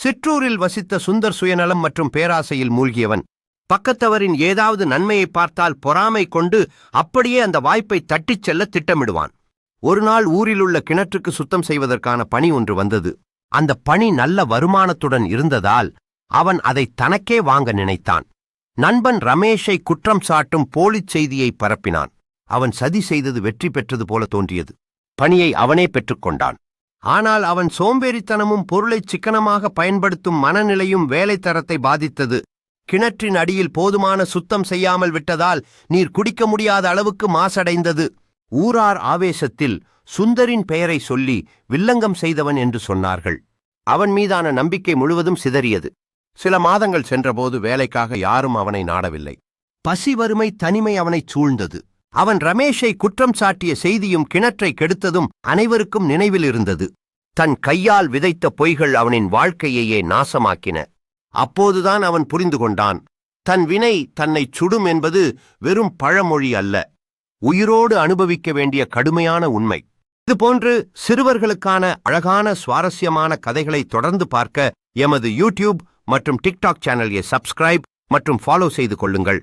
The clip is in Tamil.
சிற்றூரில் வசித்த சுந்தர் சுயநலம் மற்றும் பேராசையில் மூழ்கியவன். பக்கத்தவரின் ஏதாவது நன்மையை பார்த்தால் பொறாமை கொண்டு அப்படியே அந்த வாய்ப்பை தட்டிச் செல்ல திட்டமிடுவான். ஒருநாள் ஊரிலுள்ள கிணற்றுக்கு சுத்தம் செய்வதற்கான பணி ஒன்று வந்தது. அந்த பணி நல்ல வருமானத்துடன் இருந்ததால் அவன் அதை தனக்கே வாங்க நினைத்தான். நண்பன் ரமேஷை குற்றம் சாட்டும் போலிச் செய்தியை பரப்பினான். அவன் சதி செய்தது வெற்றி பெற்றது போல தோன்றியது. பணியை அவனே பெற்றுக்கொண்டான். ஆனால் அவன் சோம்பேறித்தனமும் பொருளைச் சிக்கனமாக பயன்படுத்தும் மனநிலையும் வேலை தரத்தை பாதித்தது. கிணற்றின் அடியில் போதுமான சுத்தம் செய்யாமல் விட்டதால் நீர் குடிக்க முடியாத அளவுக்கு மாசடைந்தது. ஊரார் ஆவேசத்தில் சுந்தரின் பெயரை சொல்லி வில்லங்கம் செய்தவன் என்று சொன்னார்கள். அவன் மீதான நம்பிக்கை முழுவதும் சிதறியது. சில மாதங்கள் சென்றபோது வேலைக்காக யாரும் அவனை நாடவில்லை. பசி, வறுமை, தனிமை அவனைச் சூழ்ந்தது. அவன் ரமேஷை குற்றம் சாட்டிய செய்தியும் கிணற்றை கெடுத்ததும் அனைவருக்கும் நினைவில் இருந்தது. தன் கையால் விதைத்த பொய்கள் அவனின் வாழ்க்கையையே நாசமாக்கின. அப்போதுதான் அவன் புரிந்து கொண்டான், தன் வினை தன்னைச் சுடும் என்பது வெறும் பழமொழி அல்ல, உயிரோடு அனுபவிக்க வேண்டிய கடுமையான உண்மை. இதுபோன்று சிறுவர்களுக்கான அழகான சுவாரஸ்யமான கதைகளை தொடர்ந்து பார்க்க எமது யூடியூப் மற்றும் டிக்டாக் சேனலை சப்ஸ்கிரைப் மற்றும் ஃபாலோ செய்து கொள்ளுங்கள்.